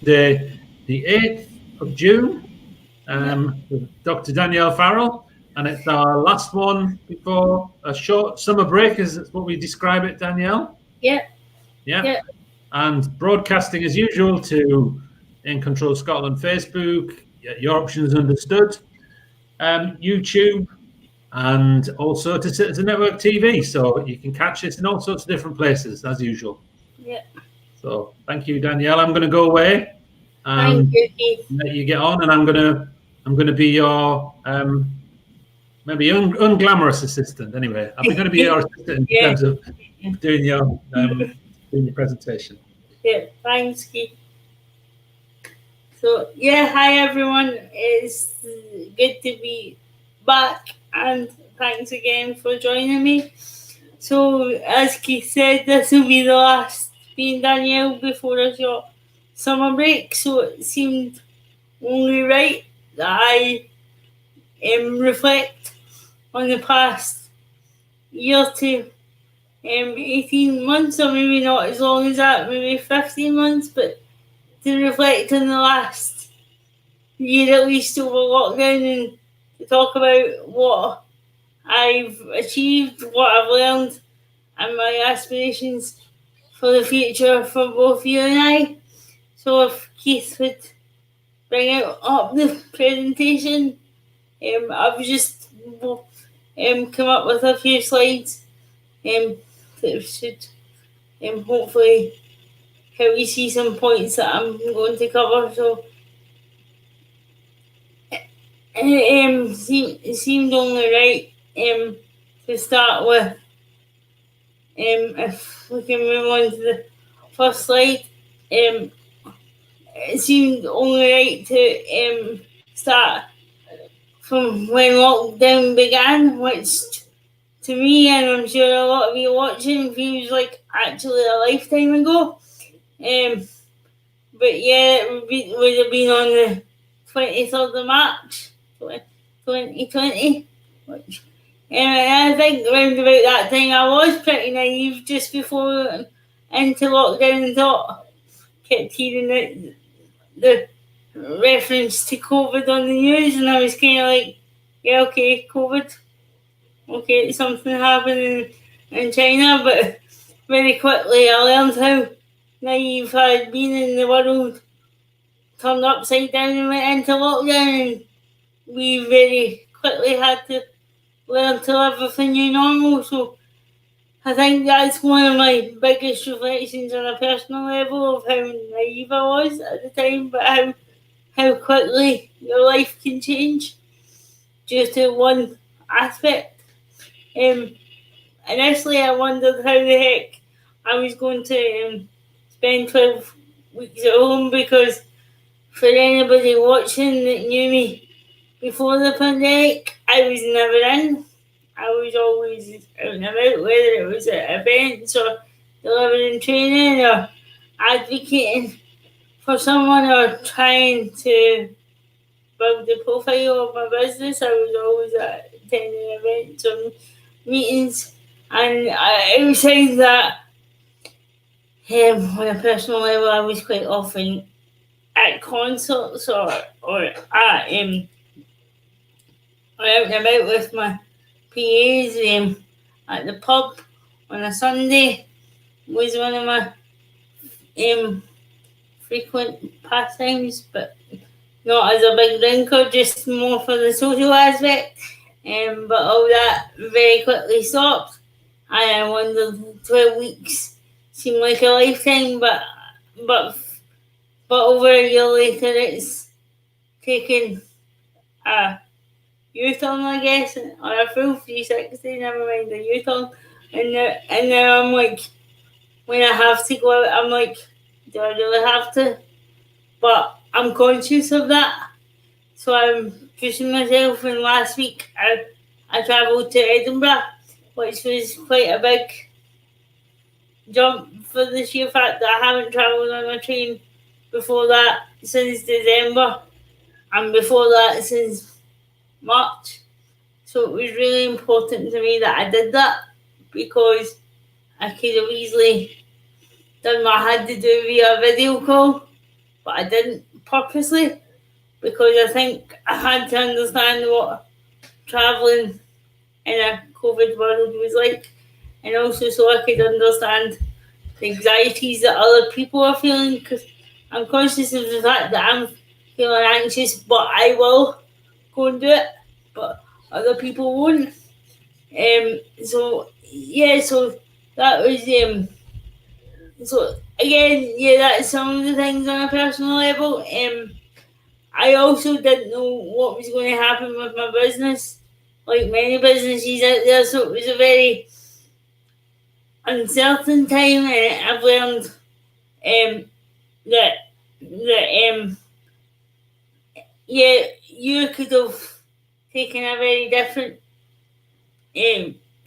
Tuesday, the 8th of June, with Dr. Danielle Farrel, and it's our last one before a short summer break, is what we describe it, Danielle? Yeah. And broadcasting as usual to In Control Scotland Facebook, Your Options Understood, YouTube, and also to Citizen Network TV. So you can catch it in all sorts of different places as usual. Yeah. So thank you, Danielle. I'm going to go away Thank you, Keith. let you get on, and I'm going to be your maybe unglamorous assistant. Anyway, I'm going to be your assistant in terms of doing your presentation. Yeah, thanks, Keith. So hi everyone. It's good to be back, and thanks again for joining me. So as Keith said, this will be the last Being Danielle before a short summer break. So it seemed only right that I reflect on the past year to 18 months, or maybe not as long as that, maybe 15 months, but to reflect on the last year at least over lockdown, and to talk about what I've achieved, what I've learned, and my aspirations for the future for both you and I. So if Keith would bring up the presentation, I've just come up with a few slides that should hopefully help you see some points that I'm going to cover. So it seemed only right to start with. If we can move on to the first slide, it seemed only right to start from when lockdown began, which to me, and I'm sure a lot of you watching, feels like actually a lifetime ago. But yeah, it would have been on the 23rd of March 2020. And I think around about that time I was pretty naive just before into lockdown, and kept hearing the reference to COVID on the news, and I was kind of like, yeah, okay, COVID, okay, something happened in China. But very quickly I learned how naive I'd been, in the world turned upside down and went into lockdown, and we very quickly had to learn to live with a new normal. So I think that's one of my biggest reflections on a personal level of how naive I was at the time, but how quickly your life can change due to one aspect. Initially I wondered how the heck I was going to spend 12 weeks at home, because for anybody watching that knew me before the pandemic, I was never in. I was always out and about, whether it was at events or delivering training or advocating for someone or trying to build the profile of my business. I was always attending events or meetings, and outside that, on a personal level, I was quite often at concerts or at out and about with my PAs at the pub on a Sunday was one of my frequent pastimes, but not as a big drinker, just more for the social aspect. But all that very quickly stopped. I wondered, 12 weeks seemed like a lifetime, but over a year later, it's taken a U-turn, I guess, or a full 360, never mind a U-turn. And now I'm like, when I have to go out, I'm like, do I really have to? But I'm conscious of that. So I'm pushing myself, and last week I travelled to Edinburgh, which was quite a big jump for the sheer fact that I haven't travelled on a train before that since December, and before that since March. So it was really important to me that I did that, because I could have easily done what I had to do via video call, but I didn't purposely, because I think I had to understand what travelling in a COVID world was like, and also so I could understand the anxieties that other people are feeling, because I'm conscious of the fact that I'm feeling anxious, but I will go and do it, but other people won't. So yeah, so that was so again, yeah, that's some of the things on a personal level. I also didn't know what was going to happen with my business, like many businesses out there. So it was a very uncertain time, and I've learned that yeah, you could have taken a very different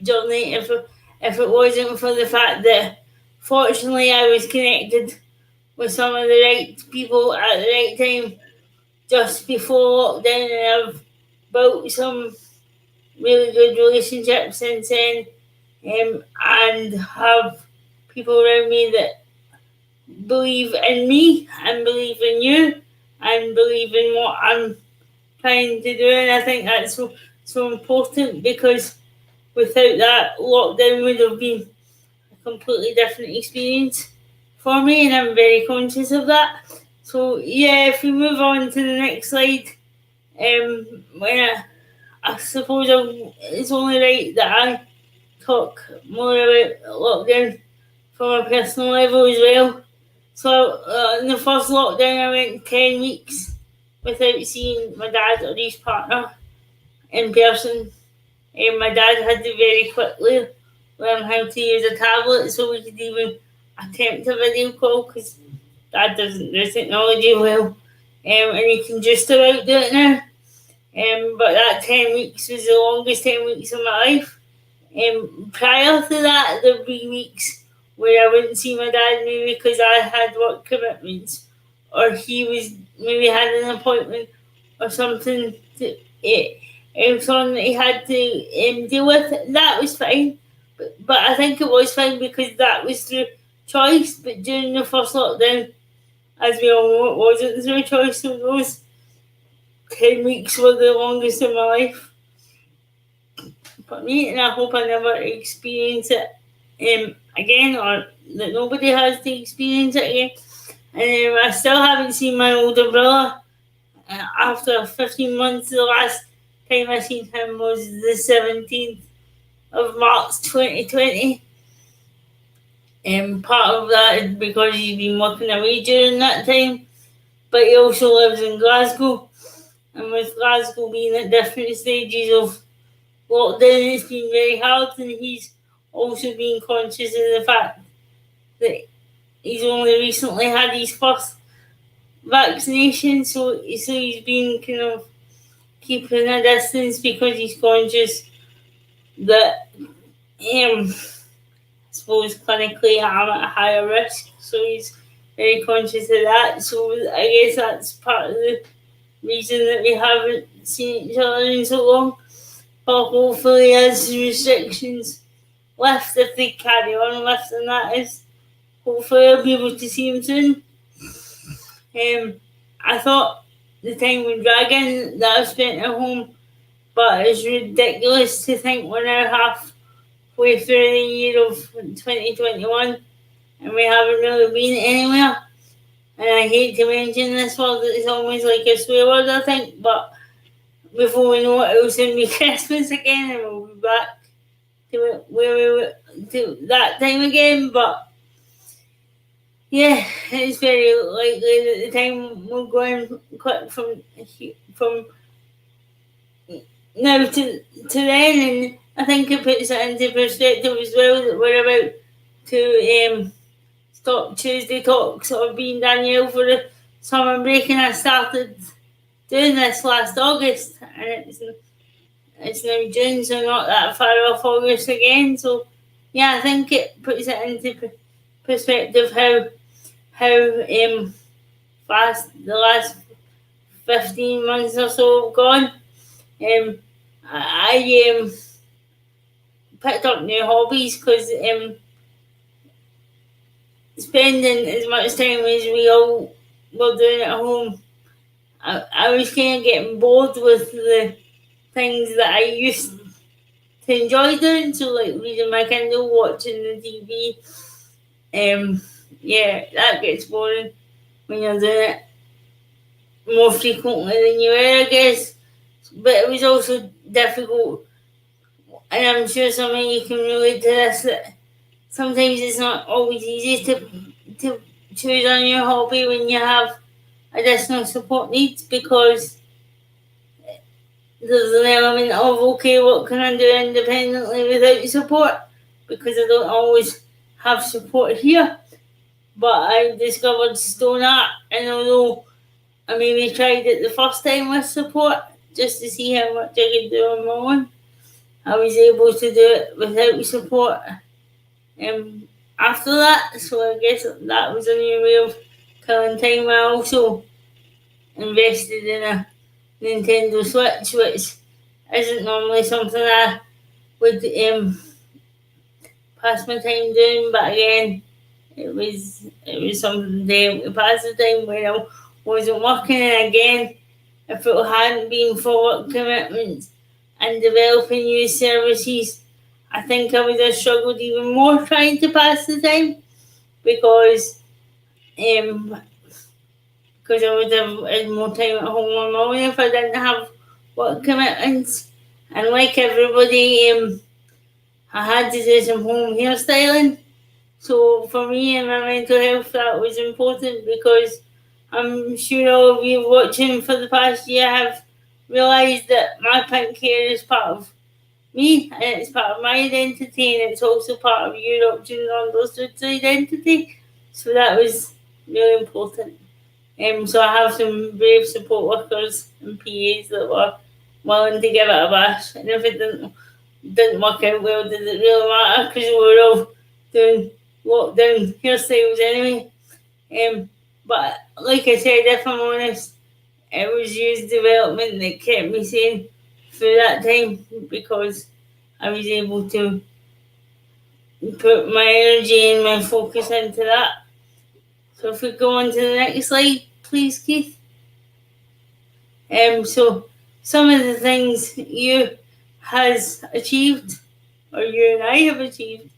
journey if it wasn't for the fact that fortunately I was connected with some of the right people at the right time just before lockdown, and I've built some really good relationships since then, and have people around me that believe in me and believe in you and believe in what I'm trying to do. And I think that's so important, because without that, lockdown would have been a completely different experience for me, and I'm very conscious of that. So yeah, if we move on to the next slide, when I suppose it's only right that I talk more about lockdown from a personal level as well. So in the first lockdown, I went 10 weeks without seeing my dad or his partner in person. And my dad had to very quickly learn how to use a tablet so we could even attempt a video call, because dad doesn't do technology well, and he can just about do it now. But that 10 weeks was the longest 10 weeks of my life. Prior to that, there'd be weeks where I wouldn't see my dad, maybe because I had work commitments, or he was maybe had an appointment or something else on that he had to deal with. That was fine, but I think it was fine because that was through choice. But during the first lockdown, as we all know, it wasn't through choice. So those 10 weeks were the longest of my life for me, and I hope I never experience it again, or that nobody has to experience it again. And I still haven't seen my older brother after 15 months. The last time I seen him was the 17th of March 2020. Part of that is because he's been working away during that time, but he also lives in Glasgow, and with Glasgow being at different stages of lockdown, it's been very hard, and he's also been conscious of the fact that he's only recently had his first vaccination, so he's been kind of keeping a distance because he's conscious that I suppose clinically I'm at a higher risk, so he's very conscious of that. So I guess that's part of the reason that we haven't seen each other in so long. But hopefully, as restrictions lift, if they carry on lifting, that is, hopefully I'll be able to see him soon. I thought the time would drag in that I've spent at home, but it's ridiculous to think we're now halfway through the year of 2021 and we haven't really been anywhere. And I hate to mention this word, it's almost like a swear word, I think, but before we know it, it'll soon be Christmas again, and we'll be back to where we were to that time again. But yeah, it's very likely that the time will go in quick from now to then, and I think it puts it into perspective as well that we're about to stop Tuesday talks or Being Danielle for the summer break, and I started doing this last August, and it's now June, so not that far off August again. So yeah, I think it puts it into perspective how fast the last 15 months or so have gone. I picked up new hobbies because spending as much time as we all were doing at home, I was kind of getting bored with the things that I used to enjoy doing. So like reading my Kindle, watching the TV. Yeah, that gets boring when you're doing it more frequently than you were, I guess. But it was also difficult, and I'm sure some of you can relate to this, that sometimes it's not always easy to choose on your hobby when you have additional support needs, because there's an element of, okay, what can I do independently without support, because I don't always have support here. But I discovered stone art, and although I maybe tried it the first time with support just to see how much I could do on my own, I was able to do it without support after that. So I guess that was a new way of killing time. I also invested in a Nintendo Switch, which isn't normally something I would pass my time doing, but again, it was something to pass the time when I wasn't working. And again, if it hadn't been for work commitments and developing new services, I think I would have struggled even more trying to pass the time, because um because I would have had more time at home on my own if I didn't have work commitments. And like everybody, I had to do some home hairstyling. So for me and my mental health, that was important, because I'm sure all of you watching for the past year have realised that my pink hair is part of me, and it's part of my identity, and it's also part of your options on those identity. So that was really important. So I have some brave support workers and PAs that were willing to give it a bash, and if it didn't work out well, did it really matter? Because we were all doing lockdown hairstyles anyway. But like I said, if I'm honest, it was youth development that kept me sane through that time, because I was able to put my energy and my focus into that. So if we go on to the next slide, please, Keith. So some of the things you has achieved, or you and I have achieved,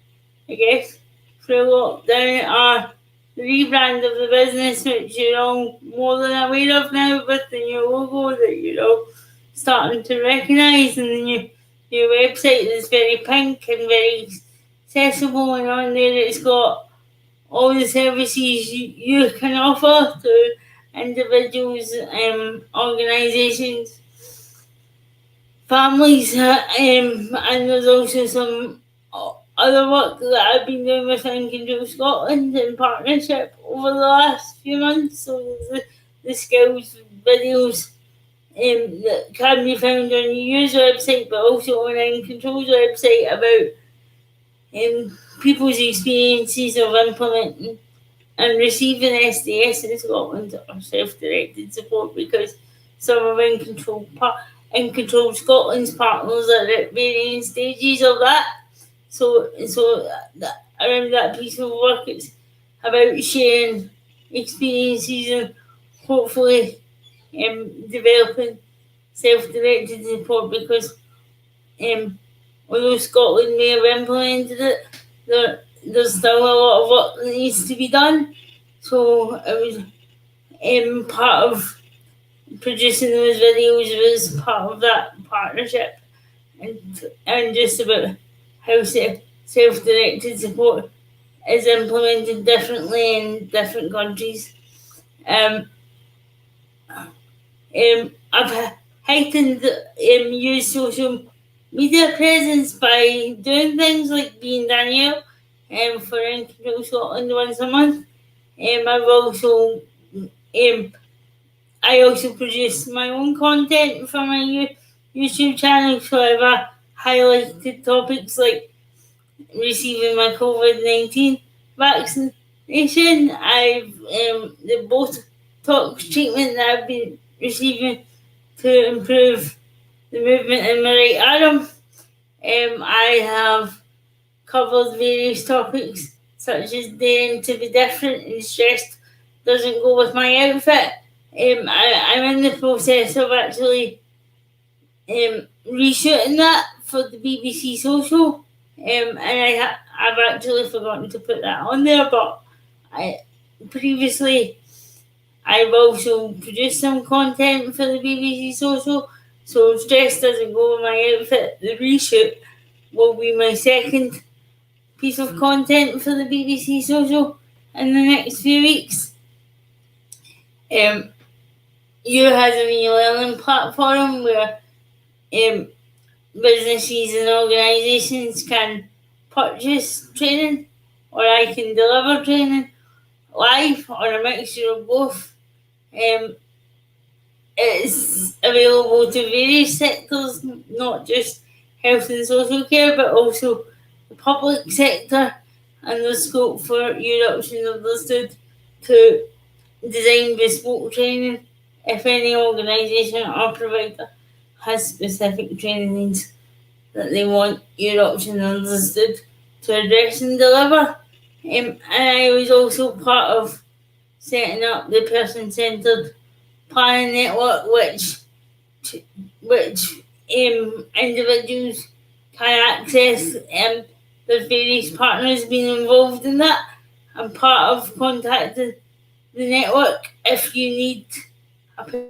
I guess, through lockdown, are the rebrand of the business, which you're all more than aware of now, with the new logo that you're all starting to recognise, and the new website that's very pink and very accessible, and on there it's got all the services you can offer to individuals, organisations, families, and there's also some other work that I've been doing with Control Scotland in partnership over the last few months. So there's the skills videos that can be found on your website, but also on Control's website, about people's experiences of implementing and receiving SDS in Scotland, or self-directed support, because some of In Control Scotland's partners are at varying stages of that. So around that piece of work, it's about sharing experiences and hopefully developing self-directed support, because although Scotland may have implemented it, there's still a lot of work that needs to be done. So it was part of producing those videos was part of that partnership, and just about how self-directed support is implemented differently in different countries. Um, I've heightened use social media presence by doing things like Being Danielle for Control Scotland once a month. I've also I also produce my own content for my YouTube channel, so I've highlighted topics like receiving my COVID-19 vaccination. I've the Botox treatment that I've been receiving to improve the movement in my right arm. I have covered various topics such as daring to be different and stressed doesn't go with my outfit. I'm in the process of actually reshooting that for the BBC Social, and I've actually forgotten to put that on there. But previously I've also produced some content for the BBC Social, so if dress doesn't go with my outfit, the reshoot will be my second piece of content for the BBC Social in the next few weeks. You has an e-learning platform where businesses and organisations can purchase training, or I can deliver training live, or a mixture of both. It's available to various sectors, not just health and social care, but also the public sector, and the scope for European understood to design bespoke training if any organisation or provider has specific training needs that they want European understood to address and deliver. And I was also part of setting up the person-centred planning network, which individuals can access. There's various partners being involved in that. I'm part of contacting the network if you need a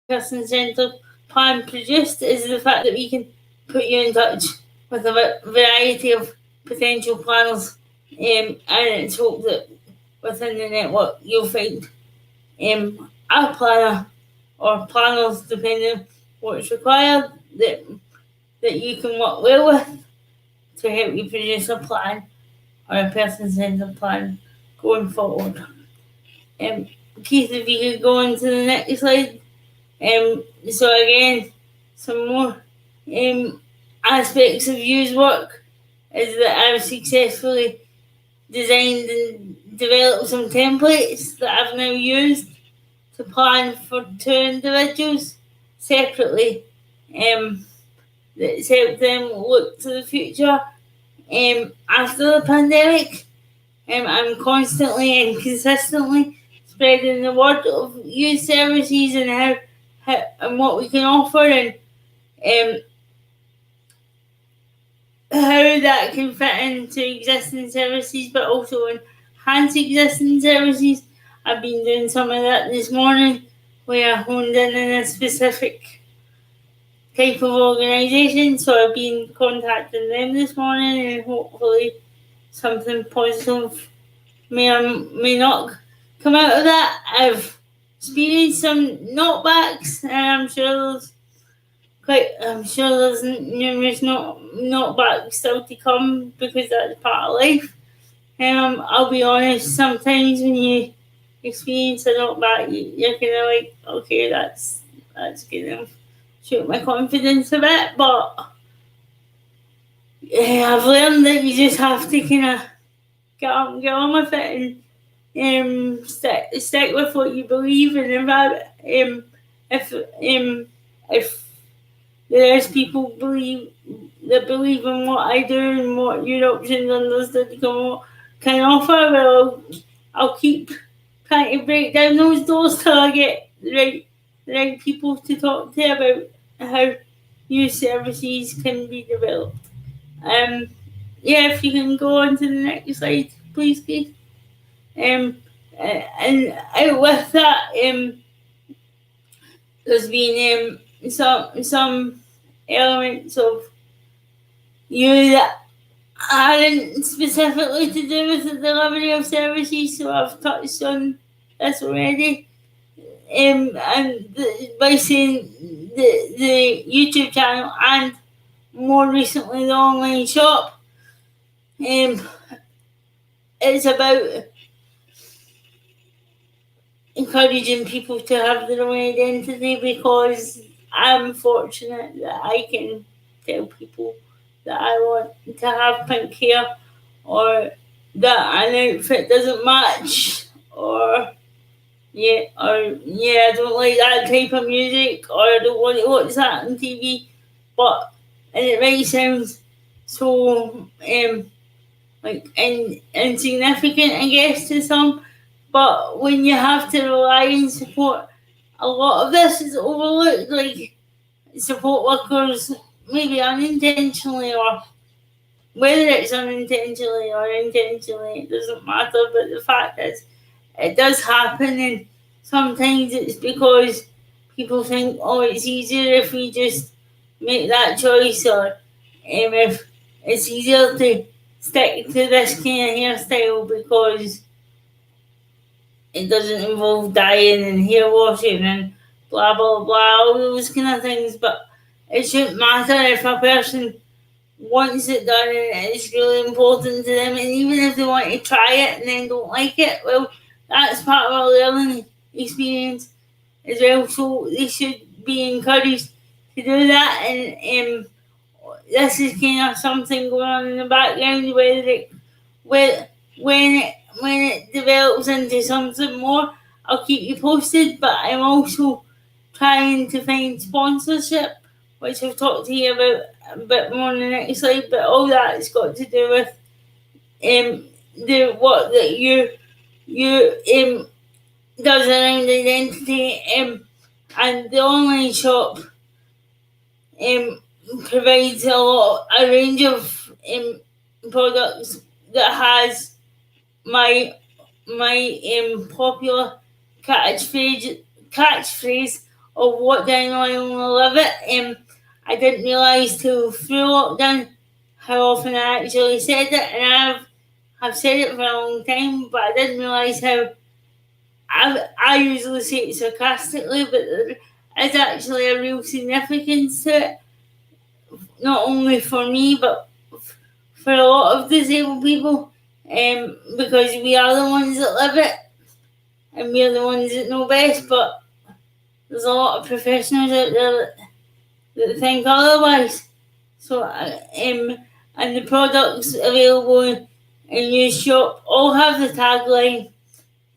person-centred plan produced, is the fact that we can put you in touch with a variety of potential planners, and it's hoped that within the network you'll find a planner or planners, depending on what's required, that you can work well with to help you produce a plan or a person-centred plan going forward. Keith, if you could go on to the next slide. So again, some more aspects of U's work is that I've successfully designed and developed some templates that I've now used to plan for 2 individuals separately. That's helped them look to the future after the pandemic. I'm constantly and consistently spreading the word of youth services and how and what we can offer, and how that can fit into existing services, but also enhance existing services. I've been doing some of that this morning, where I honed in a specific type of organisation. So I've been contacting them this morning, and hopefully something positive may or may not come out of that. I've experienced some knockbacks, and I'm sure there's numerous knockbacks still to come, because that's part of life. I'll be honest, sometimes when you experience a knockback, you're kind of like, okay, that's gonna shoot my confidence a bit, but I've learned that you just have to kind of get on with it and stick with what you believe in. If there's people believe in what I do and what Europeans understood can offer, well, I'll keep trying to break down those doors till I get the right people to talk to about how new services can be developed. If you can go on to the next slide, please, Keith. And out with that, there's been some elements of you that aren't specifically to do with the delivery of services, so I've touched on this already. And by saying the YouTube channel, and more recently the online shop, it's about encouraging people to have their own identity, because I'm fortunate that I can tell people that I want to have pink hair, or that an outfit doesn't match, or I don't like that type of music, or I don't want to watch that on TV. And it might sound so insignificant, I guess, to some. But when you have to rely on support, a lot of this is overlooked. Like support workers, maybe unintentionally, or whether it's unintentionally or intentionally, it doesn't matter. But the fact is, it does happen, and sometimes it's because people think, oh, it's easier if we just make that choice, or if it's easier to stick to this kind of hairstyle because it doesn't involve dyeing and hair washing and blah blah blah, all those kind of things. But it shouldn't matter if a person wants it done and it's really important to them, and even if they want to try it and then don't like it, well, that's part of a learning experience as well. So they should be encouraged to do that, and this is kind of something going on in the background, whether it when it develops into something more, I'll keep you posted. But I'm also trying to find sponsorship, which I've talked to you about a bit more on the next slide. But all that has got to do with the work that you does around identity, and the online shop provides a range of products that has my popular catchphrase of what Danielle I only live it. I didn't realise till through lockdown how often I actually said it, and I've said it for a long time, but I didn't realise how I usually say it sarcastically, but there is actually a real significance to it, not only for me but for a lot of disabled people, because we are the ones that live it and we are the ones that know best. But there's a lot of professionals out there that think otherwise. So, and the products available in your shop all have the tagline,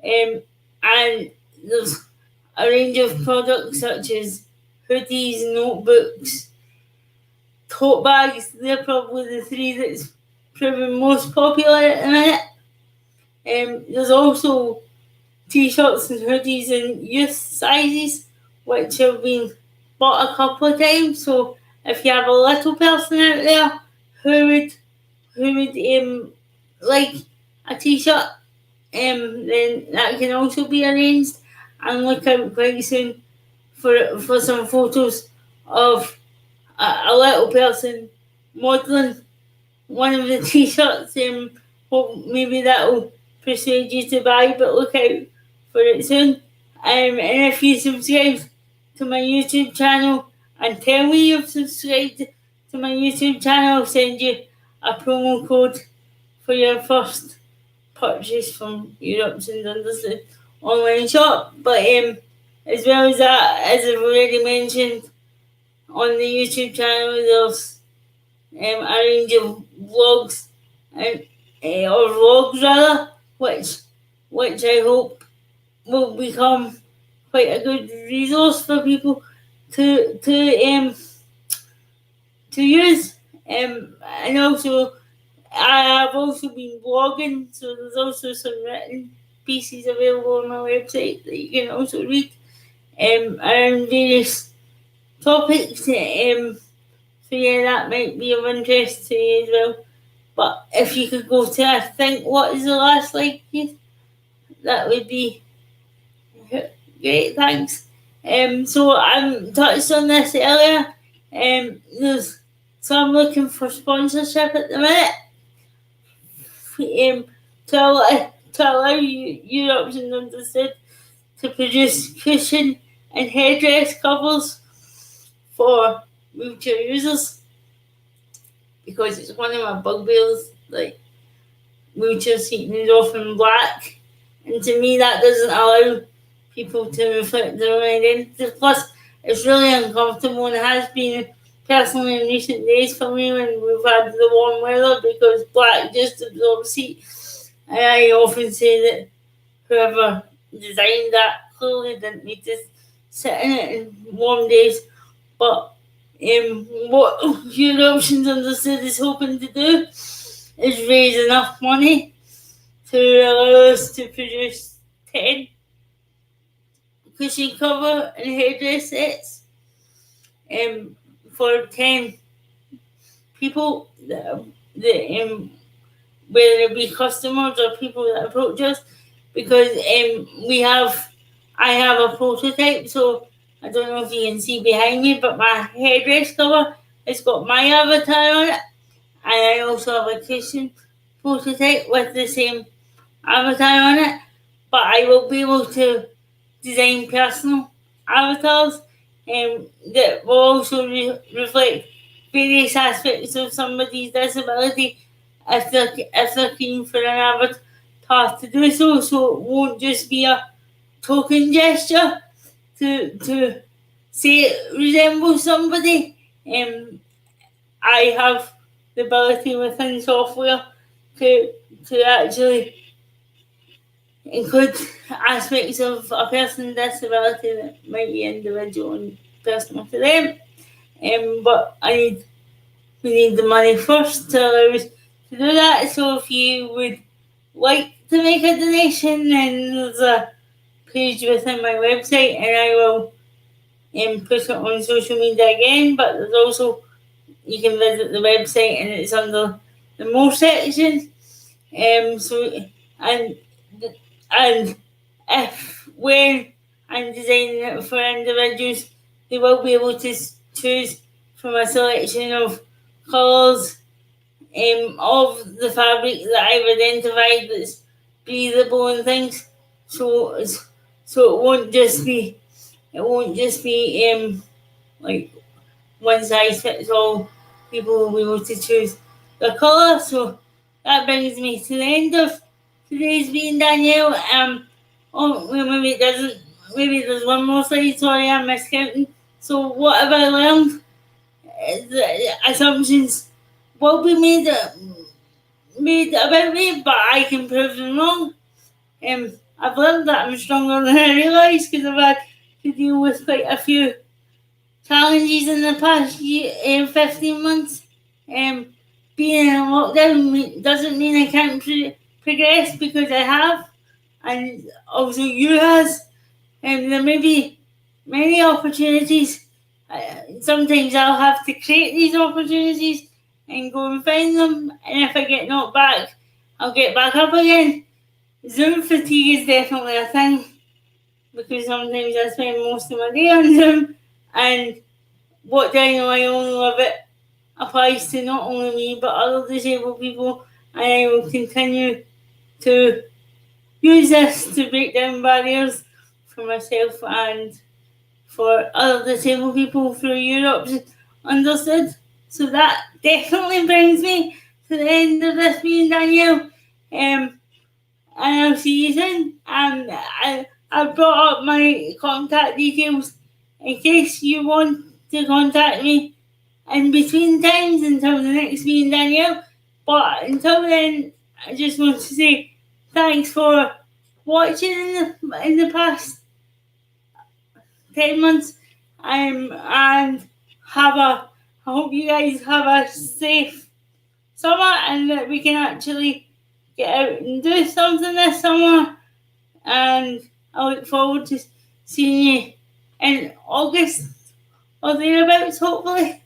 and there's a range of products such as hoodies, notebooks, tote bags. They're probably the three that's proven most popular at the minute. There's also t-shirts and hoodies in youth sizes, which have been bought a couple of times. So if you have a little person out there who would like a t-shirt, then that can also be arranged. And look out quite soon for some photos of a little person modelling one of the t-shirts. Hope maybe that'll persuade you to buy, but look out for it soon. And if you subscribe to my YouTube channel and tell me you've subscribed to my YouTube channel, I'll send you a promo code for your first purchase from your Options Understood online shop. But as well as that, as I've already mentioned, on the YouTube channel there's a range of vlogs and or vlogs rather, which I hope will become quite a good resource for people to use. And also I have also been blogging, so there's also some written pieces available on my website that you can also read around various topics. So yeah, that might be of interest to you as well. But if you could go to, I think, what is the last slide, please? That would be great, thanks. So I touched on this earlier. So I'm looking for sponsorship at the minute. To allow your Options Understood to produce cushion and headdress covers for wheelchair users, because it's one of my bugbears. Like, wheelchair seating is often black, and to me that doesn't allow people to reflect their own identity. Plus, it's really uncomfortable, and it has been personally in recent days for me when we've had the warm weather, because black just absorbs heat. And I often say that whoever designed that clearly didn't need to sit in it in warm days. But what your Options Understood is hoping to do is raise enough money to allow us to produce 10 cushion cover and hairdress sets for 10 people that whether it be customers or people that approach us, because I have a prototype, so I don't know if you can see behind me, but my hairdress cover has got my avatar on it, and I also have a cushion prototype with the same avatar on it, but I will be able to design personal avatars that will also reflect various aspects of somebody's disability if they're keen for an avatar to do so. So it won't just be a token gesture to say it resembles somebody. I have the ability within software to actually include aspects of a person's disability that might be individual and personal to them. But we need the money first to allow us to do that. So if you would like to make a donation, then there's a page within my website, and I will put it on social media again. But there's also, you can visit the website and it's under the more section. And if when I'm designing it for individuals, they will be able to choose from a selection of colours of the fabric that I've identified that's breathable and things. So it won't just be like one size fits all. People will be able to choose the colour. So that brings me to the end of today's Being Danielle. Maybe it doesn't. Maybe there's one more slide. Sorry, I'm miscounting. So what have I learned? The assumptions will be made about me, but I can prove them wrong. I've learned that I'm stronger than I realised, because I've had to deal with quite a few challenges in the past 15 months. Being in lockdown doesn't mean I can't progress, because I have, and also you has. There may be many opportunities. Sometimes I'll have to create these opportunities and go and find them, and if I get knocked back, I'll get back up again. Zoom fatigue is definitely a thing, because sometimes I spend most of my day on Zoom, and what Danielle I only love it applies to not only me but other disabled people, and I will continue to use this to break down barriers for myself and for other disabled people through Europe. Understood? So that definitely brings me to the end of this Being Danielle. And I'll see you soon. And I brought up my contact details in case you want to contact me in between times until the next Being Danielle. But until then, I just want to say thanks for watching in the past 10 months. And I hope you guys have a safe summer, and that we can actually get out and do something this summer. And I look forward to seeing you in August or thereabouts, hopefully.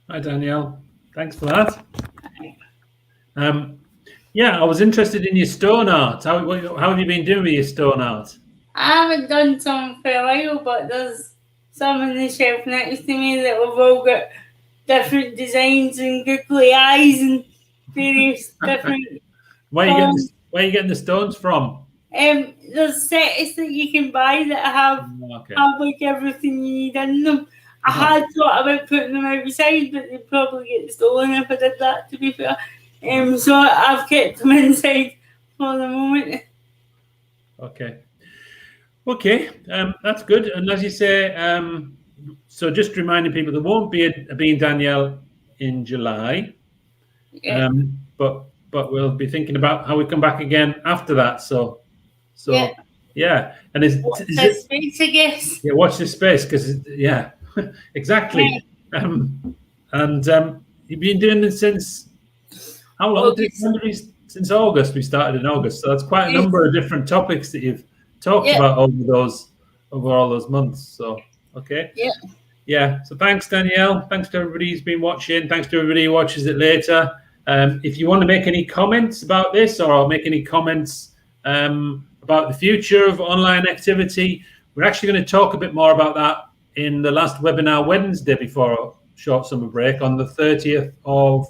Hi, Danielle. Thanks for that. Yeah, I was interested in your stone art. How have you been doing with your stone art? I haven't done some for a while, but there's some in the shelf next to me that have all got different designs and googly eyes and various different. Where are you getting the stones from? There's sets that you can buy that have like everything you need in them. I had thought about putting them outside, but they'd probably get stolen if I did that, to be fair. So I've kept them inside for the moment. Okay, that's good. And as you say, so just reminding people, there won't be a Being Danielle in July, but we'll be thinking about how we come back again after that. So So yeah, and watch this space, I guess. Yeah, watch this space because exactly. You've been doing this since how long? Since August. We started in August, so that's quite a number of different topics that you've talked about over all those months. So okay. Yeah. So thanks, Danielle. Thanks to everybody who's been watching. Thanks to everybody who watches it later. If you want to make any comments about this or make any comments about the future of online activity, we're actually going to talk a bit more about that in the last webinar Wednesday before a short summer break on the 30th of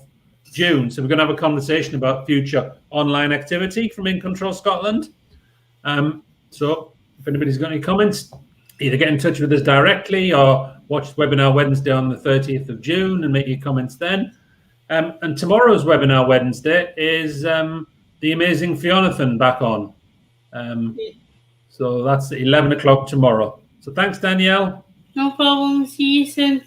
June. So we're going to have a conversation about future online activity from In Control Scotland. So if anybody's got any comments, either get in touch with us directly or watch the webinar Wednesday on the 30th of June and make your comments then. And tomorrow's webinar Wednesday is the amazing Fionathan back on. So that's at 11 o'clock tomorrow. So thanks, Danielle. No problem. See you soon.